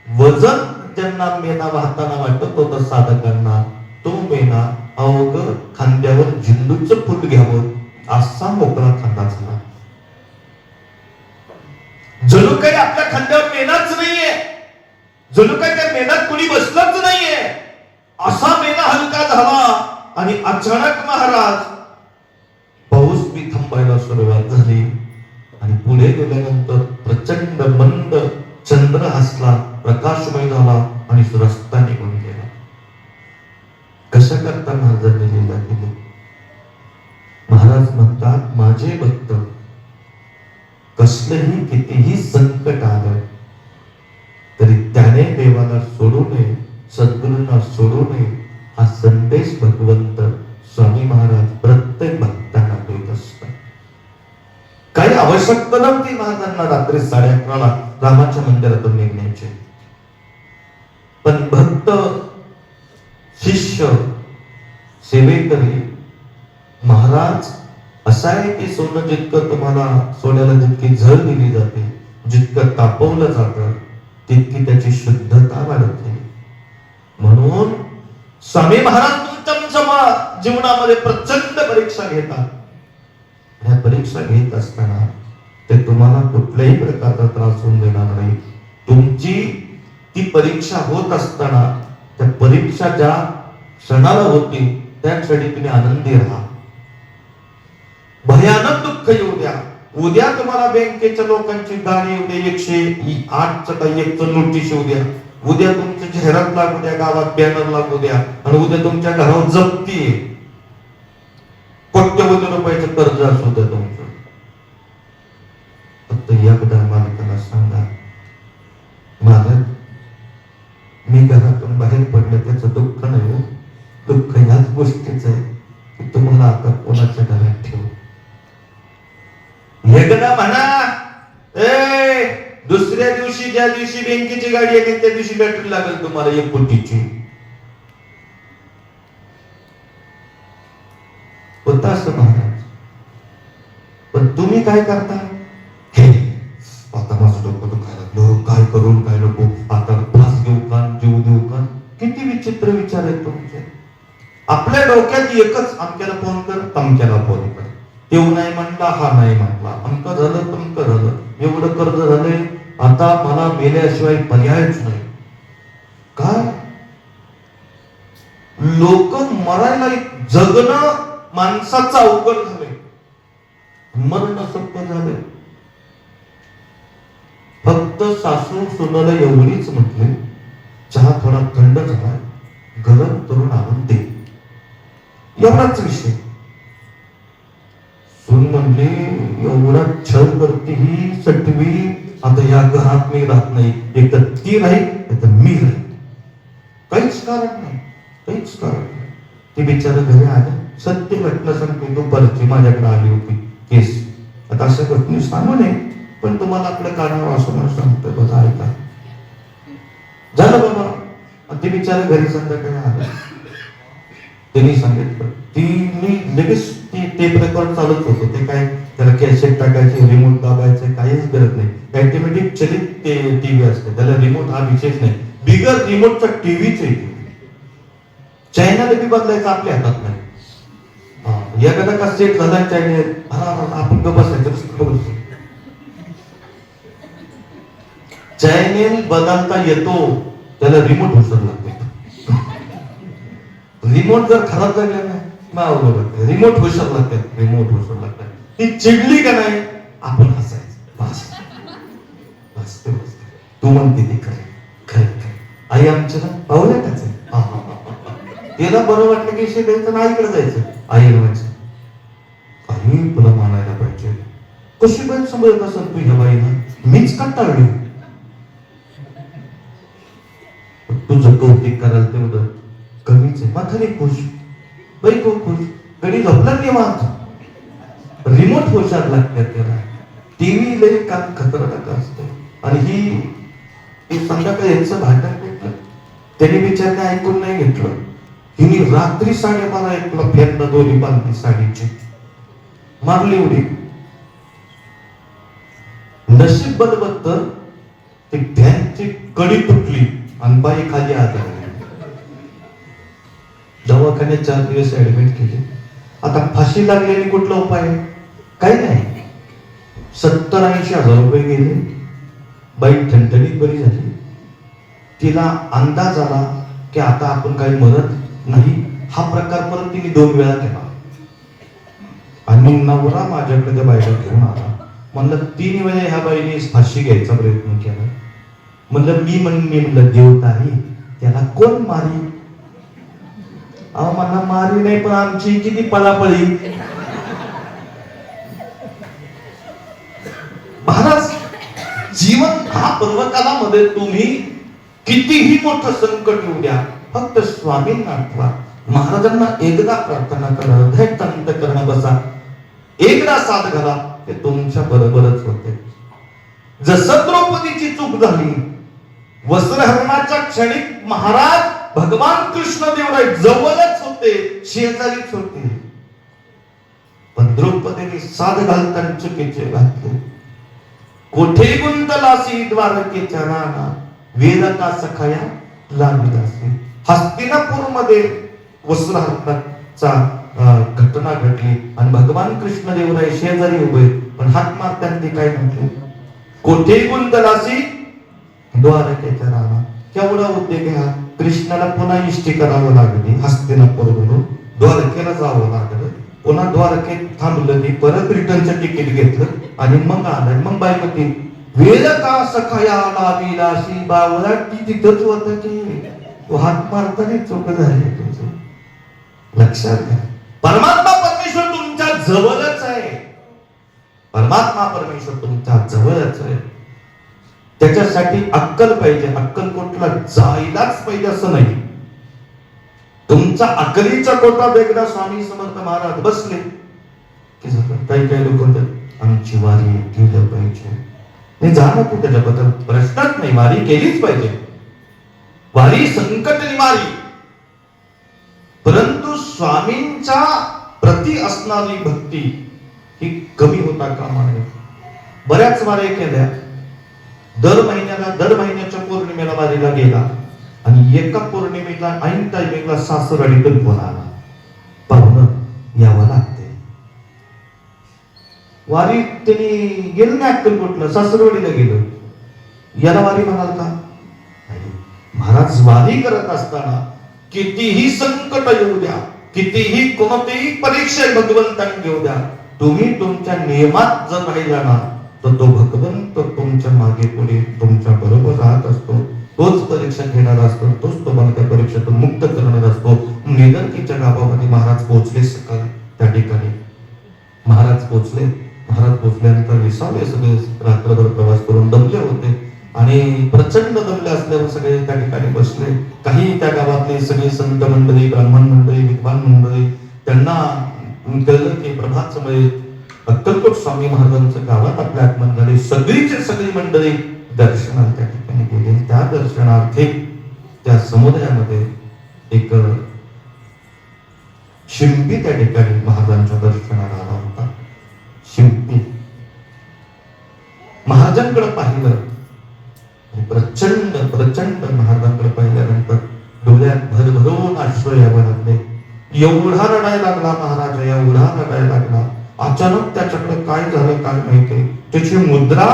वजन ज्यांना मेना वाहताना वाटत होता साधकांना, तो मेना अवघ खांद्यावर झेंडूचं फूल घ्यावं असा मोकळा खांदा झाला. जणू काही आपल्या खांद्यावर मेनाच नाहीये, जणू काही त्या मेनात कुणी बसलंच नाहीये, असा मेना हलका झाला. आणि अचानक महाराज पाऊस बी थांबायला सुरुवात झाली. आणि पुढे गेल्यानंतर प्रचंड मंद चंद्र हसला, प्रकाशमय झाला आणि रस्ता निघून गेला. कशा करता महाराजांनी लीला केली? महाराज म्हणतात, माझे भक्त कसलेही कितीही संकट आलं तरी त्याने देवाला सोडू नये, सद्गुरूंना सोडू नये, हा संदेश भगवंत स्वामी महाराज प्रत्येक भक्तांना देत असतात. काही आवश्यकता नव्हती महाराजांना रात्री 11:30ला रामाच्या मंदिरातून निघण्याची. पण भक्त, शिष्य, सेवेकरी, महाराज असा आहे की सोनं जितकं तुम्हाला सोन्याला जितकी झळ दिली जाते, जितकं तापवलं जातं, तितकी त्याची शुद्धता वाढते. म्हणून स्वामी महाराज तुमच्या जीवनामध्ये प्रचंड परीक्षा घेतात. ह्या परीक्षा घेत असताना ते तुम्हाला कुठल्याही प्रकारचा त्रास होऊन देणार नाही. तुमची ती परीक्षा होत असताना त्या परीक्षा ज्या क्षणाला होती त्या क्षणी तुम्ही आनंदी राहा. भयानक दुःख येऊ द्या, उद्या तुम्हाला बँकेच्या लोकांची गाणी येऊ द्या, 108 काही एक नोटीस येऊ द्या, उद्या तुमच्या जाहिरात लागू द्या, गावात बॅनर लागू द्या, आणि उद्या तुमच्या घरावर जप्ती आहे, कोट्यवधी रुपयाचं कर्ज असू द्या तुमचं. फक्त एकदा मालकाला सांगा, मालक मी घरातून बाहेर पडले त्याचं दुःख नाही हो, दुःख ह्याच गोष्टीच आहे की तुम्हाला आता कोणाच्या घरात ठेवू. एकदा म्हणा, दुसऱ्या दिवशी ज्या दिवशी बँकेची गाडी येते त्या दिवशी बॅटरी लागेल तुम्हाला 1 कोटीची. होता असं महाराज. पण तुम्ही काय करता? हे आता माझं डोकं दुखायला लागलं, काय करून काय नको, आता फास घेऊ का, जीव देऊ का? किती विचित्र विचार आहेत तुमचे. आपल्या डोक्यात एकच, अमक्याला फोन कर, तमक्याला फोन कर, तेव नाही म्हणला, हा नाही म्हणला, अमक झालं तमक झालं, एवढं कर्ज झालंय, आता मला मेल्याशिवाय पर्यायच नाही. काय लोक मरायला जगणं माणसाचं अवघड झालंय, मरण सोपं झालंय. फक्त सासू सुनाला एवढीच म्हटले, चहा थोडा थंड झाला, गरम करून आणून दे, एवढाच विषय. सून म्हणली, एवढा छळ करते ही सटवी, आता या घरात मी राहत नाही, एक तर ती राहील एक तर मी राहील. काहीच कारण नाही, काहीच कारण नाही. ती बिचारा घरी आले, सत्य घटना सांगते, दुपारची माझ्याकडे आली होती केस. आता अशा घटने सांगू नये, पण तुम्हाला आपलं कानावर असं म्हणून सांगतोय, बघा ऐका. झालं बाबा, ते बिचारा घरी संध्याकाळी आलं. त्यांनी सांगितलं, तिने लगेच ते प्रकरण चालत होतं. ते काय त्याला कॅसेट टाकायचे, रिमोट दाबायचे, काहीच गरज नाही. ऑटोमॅटिक चलित ते टीव्ही असते, त्याला रिमोट हा विशेष नाही. बिगर रिमोटचा टीव्हीच आहे. चायनाला बी बदलायचं आपल्या हातात नाही. एखादा का सेट झाला चायना, आपण ग बसायचं. चायनेल बदलता येतो, त्याला रिमोट हुसर लागते. रिमोट जर खराब झाला ना, रिमोट हुशार लागतात, रिमोट हुशार लागतात. ती चिडली का नाही, आपण हसायचं, बस बस बस. तू म्हणते ती खरं खरं. आई आमच्या ना पाहुण्या त्याच तिला बरं वाटलं की विषय द्यायचं ना, आईकडे जायचं. आईला व्हायचं, आई तुला मानायला पाहिजे, कशी बाई समजत असेल तू ह्या बाईला, मीच कंटाळली. तुझं कौतिक करायला तेवढं कमीच आहे. म्हातारी खुश, बाई खूप खुश, गडी झोपला निवांत. रिमोट हुशार लागतात त्याला. टीव्ही लई काम खतरनाक असतं. आणि ही संध्याकाळी यांचं भांडण भेटलं, त्यांनी बिचारने ऐकून नाही घेतलं. हिने रात्री 12:30 फेरणं दोन्ही बांधली साडीची, मारली उडी. नशीब बदबत्तर ते फॅनची कडी तुटली आणि बाई खाली आली. दवाखान्यात 4 दिवस ऍडमिट केले. आता फाशी लागलेली कुठला उपाय? काही नाही. 70-80 हजार रुपये गेले. बाई ठणठणीत बरी झाली. तिला अंदाज आला की आता आपण काही मरत नाही. हा प्रकार परत तिने 2 वेळा केला. आणि नवरा माझ्याकडे त्या बाईला घेऊन आला. म्हणलं 3 वेळा ह्या बाईने फाशी घ्यायचा प्रयत्न केला. म्हणलं मी म्हणलं देवतारी त्याला कोण मारी? अहो मला मारी नाही, पण आमची किती पळापळी. महाराज, जीवन हा पर्वकालामध्ये तुम्ही कितीही मोठं संकट येऊ द्या, फक्त स्वामींना आठवा. महाराजांना एकदा प्रार्थना करा, ध्येय करणं बसा, एकदा साथ घाला, ते तुमच्या बरोबरच होते. जसं द्रौपदीची चूक झाली, वस्त्रहरणाच्या क्षणी महाराज भगवान कृष्णदेवराय जवळच होते, शेजारीच होते, पण द्रौपदीने साध घालताना चुकीचे घातले. कोठे गुंतलासी द्वारकेच्या राना, वेदता सखाया लाविदासी. हस्तिनापूर मध्ये वस्त्रहरणाचा घटना घडली आणि भगवान कृष्णदेवराय शेजारी उभे, पण हात मारताना ते काय म्हटले? कोठे गुंतलासी द्वारकेच्या राना. केवढा उद्योग हा. कृष्णाला पुन्हा इष्टी करावं लागली, हस्तिनापूरवरून द्वारकेला जावं लागलं. पुन्हा द्वारकेत थांबलं, ती परत रिटर्नचं तिकीट घेतलं आणि मग आलं. मग बाई म्हणते वेद का सखाया लाविलाशी. बावळा ती तिथंच होत की तो हात मारताना चूक झाली तुझं. लक्षात घ्या, परमात्मा परमेश्वर तुमच्या जवळच आहे. परमात्मा परमेश्वर तुमच्या जवळच आहे. त्याच्यासाठी अक्कल पाहिजे. अक्कल कोटला जायलाच पाहिजे असं नाही. तुमचा अकलीचा कोटा वेगळा. स्वामी समर्थ महाराज बसले की काही काही लोक म्हणतात आमची वारी केलं पाहिजे. नाही, जाणं तू त्याच्याबद्दल प्रश्नच नाही, वारी केलीच पाहिजे. वारी संकट निवारी. परंतु स्वामींच्या प्रती असणारी भक्ती ही कमी होता कामा नये. बऱ्याच वाऱ्या केल्या. दर महिन्याच्या पौर्णिमेला वारीला गेला आणि एका पौर्णिमेला ऐन टायमिंगला सासरवाडीतून फोन आला, पाहुणं यावं लागते. वारी त्यांनी गेलं नाही, अक्कलकोटला सासरवाडीला गेलं. याला वारी म्हणाल का? नाही. महाराज वारी करत असताना कितीही संकट येऊ द्या, कितीही कोणतीही परीक्षा भगवंतांनी घेऊ द्या, तुम्ही तुमच्या नियमात जर राहिला ना तर तो भगवंत तुमच्या मागे पुढे तुमच्या बरोबर राहत असतो. तोच परीक्षा घेणार असतो, तोच तुम्हाला त्या परीक्षेतून मुक्त करणार असतो. निदर्कीच्या गावामध्ये महाराज पोहोचले. सकाळी त्या ठिकाणी महाराज पोहोचले. महाराज पोहोचल्यानंतर विसावे सगळे रात्रभर प्रवास करून दमले होते आणि प्रचंड दमले असल्यावर सगळे त्या ठिकाणी बसले. काही त्या गावातले सगळे संत मंडळी, ब्राह्मण मंडळी, विद्वान मंडळी, त्यांना कळलं की प्रभात समय अक्कलकोट स्वामी महाराजांचं गावात आपल्या आगमन झाले. सगळीचे सगळी मंडळी दर्शनाला त्या ठिकाणी गेले. त्या दर्शनार्थी त्या समुदायामध्ये एक शिंपी त्या ठिकाणी महाराजांच्या दर्शनाला आला होता. शिंपी महाराजांकडे पाहिलं, प्रचंड प्रचंड महाराजांकडे पाहिल्यानंतर डोळ्यात भरभरून अश्रू यावं लागले. एवढा रडायला लागला महाराज, एवढा रडायला लागला. अचानक त्याच्याकडे काय झालं काय माहिती, त्याची मुद्रा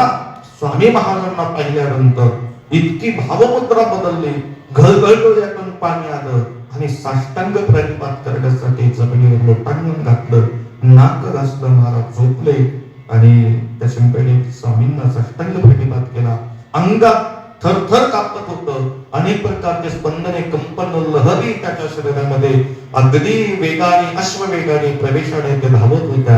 स्वामी महाराजांना पाहिल्यानंतर इतकी भावमुद्रा बदलली. घळघळ पाणी आलं आणि साष्टांग प्रणिपात करण्यासाठी जमिनीवर लोटांगण घातलं, नाक घासलं. महाराज झोपले आणि त्या शिंपीने स्वामींना साष्टांग प्रणिपात केला. अंगात थरथर कापत होतं. अनेक प्रकारचे स्पंदने, कंपन, लहरी त्याच्या शरीरामध्ये अगदी वेगाने, अश्ववेगाने प्रवेशाने ते धावत होत्या.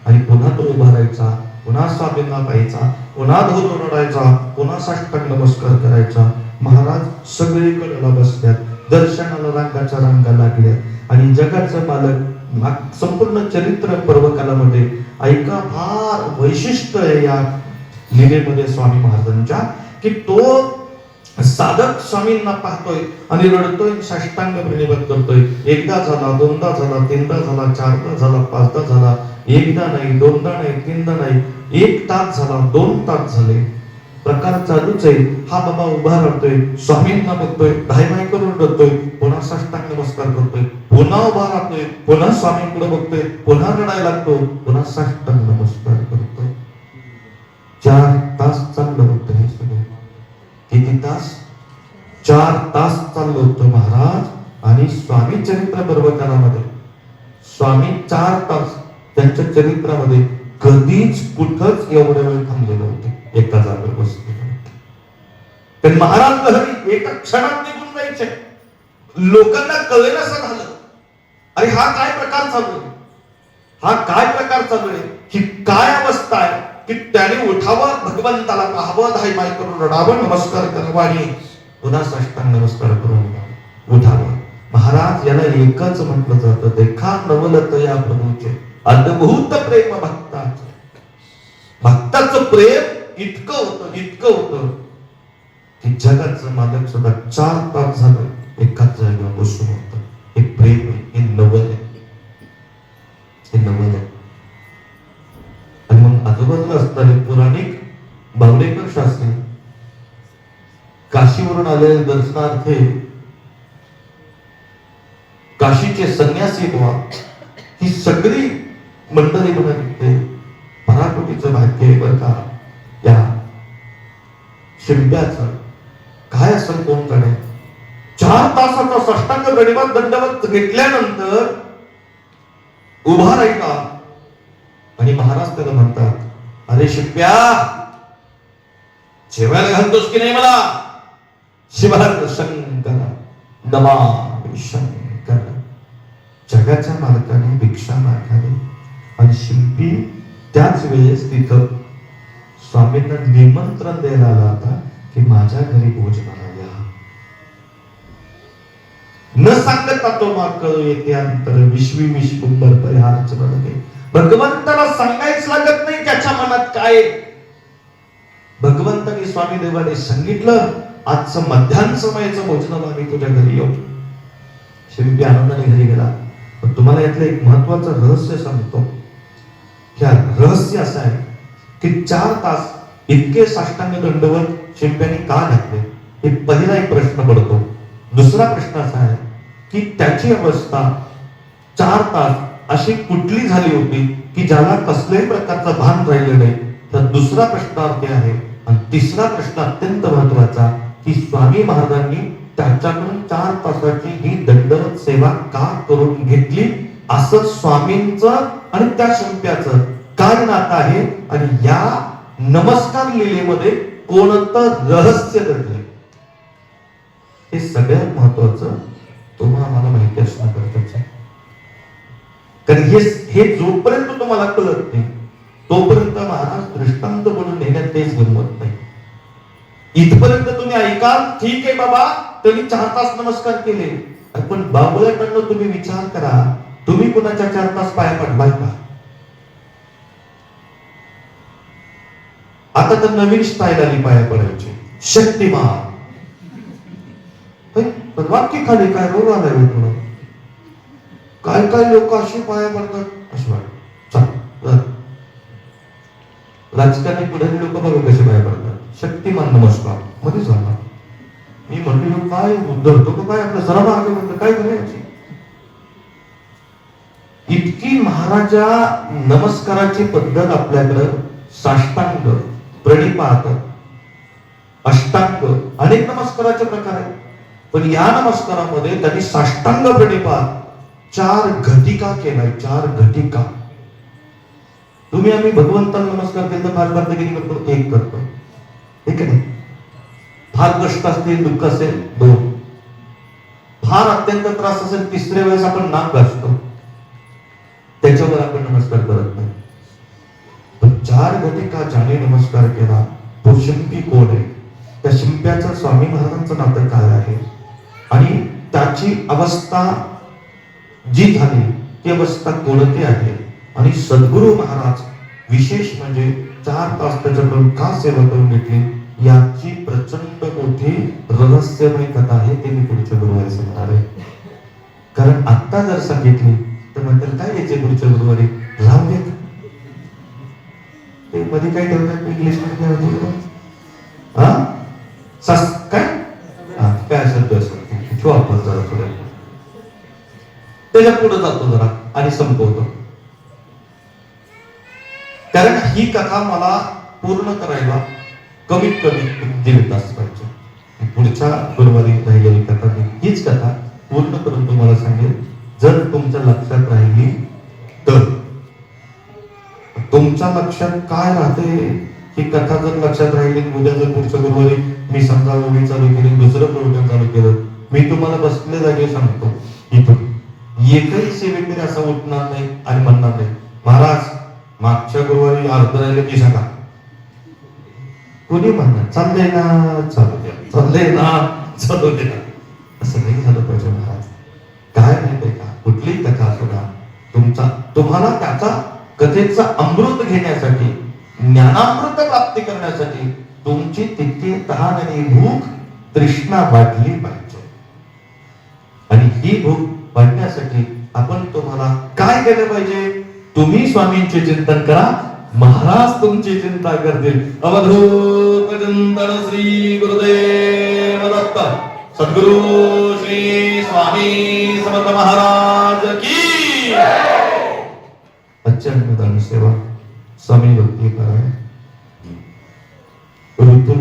आणि पुन्हा तो उभा राहायचा, पुन्हा स्वामींना पाहायचा, पुन्हा धरून रडायचा, पुन्हा साष्टांग नमस्कार करायचा. महाराज सगळीकडे बसल्यात, दर्शनाला रांगाच्या रांगा लागल्या. आणि जगाचं मालक संपूर्ण चरित्र पर्वकालामध्ये ऐका, फार वैशिष्ट्य आहे या लीलेमध्ये स्वामी महाराजांच्या, की तो साधक स्वामींना पाहतोय आणि रडतोय, साष्टांग प्रणिपात करतोय. एकदा झाला, दोनदा झाला, तीनदा झाला, चारदा झाला, पाचदा झाला. एकदा नाही, दोनदा नाही, तीनदा नाही, 1 तास झाला, 2 तास झाले. प्रकार चालूच आहे. हा बाबा उभा राहतोय, स्वामींना बघतोय, धायमाय करून रडतोय, पुन्हा साष्टांग नमस्कार करतोय, पुन्हा उभा राहतोय, पुन्हा स्वामींकडे बघतोय, पुन्हा रडायला लागतो, पुन्हा साष्टांग नमस्कार करतोय. 4 तास चाललं होतं हे सगळं. किती तास? 4 तास चाललं होतं महाराज. आणि स्वामी चरित्र पर्वकालामध्ये स्वामी 4 तास त्यांच्या चरित्रामध्ये कधीच कुठंच एवढ्या वेळ थांबलेले होते, एका जागेवर बसलेले होते. तर महाराज लहरी एका क्षणात निघून जायचे. लोकांना कळेनासं झालं, अरे हा काय प्रकार चालू आहे, हा काय प्रकार चालू आहे, ही काय अवस्था आहे, की त्याने उठावं, भगवंताला पाहावं, धायमाय करून रडावं, नमस्कार करावा आणि पुन्हा साष्टांग नमस्कार करून उठावं. महाराज याला एकच म्हटलं जातं, देखा नवलत या प्रभूचे अद्भुत प्रेम भक्ताचे. भक्ताचं प्रेम इतकं होतं की जगाचं मालक सुद्धा 4 तास झालं एकाच जागेवर बसून होतं. हे प्रेम आहे, हे नवल आहे, हे नवल आहे. आणि मग आजूबाजूला असणारे पुराणिक बावलेकर शास्त्री, काशीवरून आलेले दर्शनार्थे, काशीचे संन्यासी बुवा, ही सगळी मंडळी म्हणाली पराकोटीचं भाग्य आहे बरं का या शिंप्याचं. काय असेल कोण जाणे. 4 तासाचा साष्टांग प्रणिपात दंडवत घेतल्यानंतर उभा राहिला आणि महाराज त्याला म्हणतात, अरे शिंप्या, जेवायला घालतोस की नाही मला? शिवार शंकर नमामि शंकर. जगाच्या मालकाने भिक्षा मागावी आणि शिंपी त्याच वेळेस तिथं स्वामींना निमंत्रण द्यायला आला होता की माझ्या घरी भोजनाला या. न सांगता तो माकळ येते अंतर विश्वी विश्वंभर परिहारच बळगे. भगवंताला सांगायच लागत नाही त्याच्या मनात काय. भगवंताने स्वामी देवाने सांगितलं, आजचं मध्यान्ह समयाचं भोजनाला आम्ही तुझ्या घरी येऊ. शिंपी आनंदाने घरी गेला. पण तुम्हाला यातलं एक महत्वाचं रहस्य सांगतो. ह्या रहस्य असं आहे की 4 तास इतके साष्टांग दंडवत शिंप्याने का घातले, हे पहिला एक प्रश्न पडतो. दुसरा प्रश्न असा आहे की त्याची अवस्था 4 तास अशी कुठली झाली होती की ज्याला कसल्याही प्रकारचं भान राहिलं नाही. तर दुसरा प्रश्नार्थी आहे आणि तिसरा प्रश्न अत्यंत महत्वाचा की स्वामी महाराजांनी त्याच्याकडून 4 तासाची ही दंडवत सेवा का करून घेतली, असं स्वामींचं आणि त्या शिंप्याचं काय नातं आहे आणि या नमस्कार लीलेमध्ये कोणतं रहस्य दडलंय, हे सगळ्यात महत्वाचं तुम्हाला मला माहिती असणं गरजेचं आहे. कारण हे जोपर्यंत तुम्हाला कळत नाही तोपर्यंत महाराज दृष्टांत म्हणून नेण्यात तेच गमत नाही. इथपर्यंत तुम्ही ऐकाल, ठीक आहे बाबा त्यांनी 4 तास नमस्कार केले, पण बाबुळ्याकडनं तुम्ही विचार करा, तुम्ही कुणाच्या 4 तास पाया पडलाय का? आता तर नवीन स्टाईल आली पाया पडायची, शक्तिमान. पण वाक्य खाली काय रोग आलाय तुला? काय काय लोक अशी पाया पडतात असं वाटत. राजकारणी पुढे लोक बघा कसे पाया पडतात, शक्तिमान नमस्कार मध्ये झाला. मी म्हटलं काय धरतो काय आपलं जरा मागे म्हणतो काय करायची. इतकी महाराजा नमस्काराची पद्धत आपल्याकडं, साष्टांग, प्रणिपात, अष्टांग, अनेक नमस्काराचे प्रकार आहेत. पण या नमस्कारामध्ये त्यांनी साष्टांग प्रणिपात 4 घटिका केलाय. 4 घटिका. तुम्ही आम्ही भगवंताला नमस्कार केला तर फार किती करतो? 1 करतो, ठीक आहे. फार कष्ट असतील, दुःख असेल 2, फार अत्यंत त्रास असेल 3ऱ्या वेळेस आपण नाक घासतो, त्याच्यावर आपण नमस्कार करत नाही. पण 4 घटिका ज्याने नमस्कार केला तो शिंपी कोण आहे, त्या शिंप्याचं स्वामी महाराजांचं नातं काय आहे आणि त्याची अवस्था जी झाली ती अवस्था कोणती आहे, आणि सद्गुरु महाराज विशेष म्हणजे 4 तास त्याच्याकडून का सेवा करून घेतली, याची प्रचंड मोठी रहस्यमय कथा आहे. ते मी पुढच्या गुरुवारी सांगणार आहे. कारण आता जर सांगितली तर म्हणतात काय याचे पुढच्या गुरुवारी राहू देत, ते मध्ये काय ठेवतात इंग्लिश मध्ये काय शब्द असतो आपण जरा थोड्या त्याच्या पुढे जातो जरा आणि संपवतो. कारण ही कथा मला पूर्ण करायला कमीत कमी 1.5 तास पाहिजे. पुढच्या गुरुवारी राहिलेली कथा हीच कथा पूर्ण करून तुम्हाला सांगेल. जर तुमच्या लक्षात राहिली तर. तुमच्या लक्षात काय राहते ही कथा जर लक्षात राहिली, उद्या जर पुढच्या गुरुवारी मी समजा ओळी चालू केली, दुसरं प्रवचन चालू केलं, मी तुम्हाला बसले जागे सांगतो इथून एकही सेवेकरी असा उठणार नाही आणि म्हणणार नाही महाराज मागच्या गुरुवारी अर्ध राहिले की सांगा. कोणी म्हणणार चाललंय ना चालू द्या, चाललंय ना चालू द्या. असं नाही झालं पाहिजे महाराज. काय माहितीये का, कुठलीही कथा असू द्या, तुम्हाला त्याचा कथेचा अमृत घेण्यासाठी, ज्ञानामृत प्राप्ती करण्यासाठी तुमची तितकी तहान आणि भूक तृष्णा वाढली पाहिजे. आणि ही भूक वाढण्यासाठी आपण तुम्हाला काय केलं पाहिजे? तुम्ही स्वामींचे चिंतन करा, महाराज तुमची चिंता करतील. अवधूत चिंतन श्री गुरुदेव दत्त सद्गुरु श्री स्वामी समर्थ महाराज की. अत्यंत सेवा स्वामी भक्ती कराय ऋतुल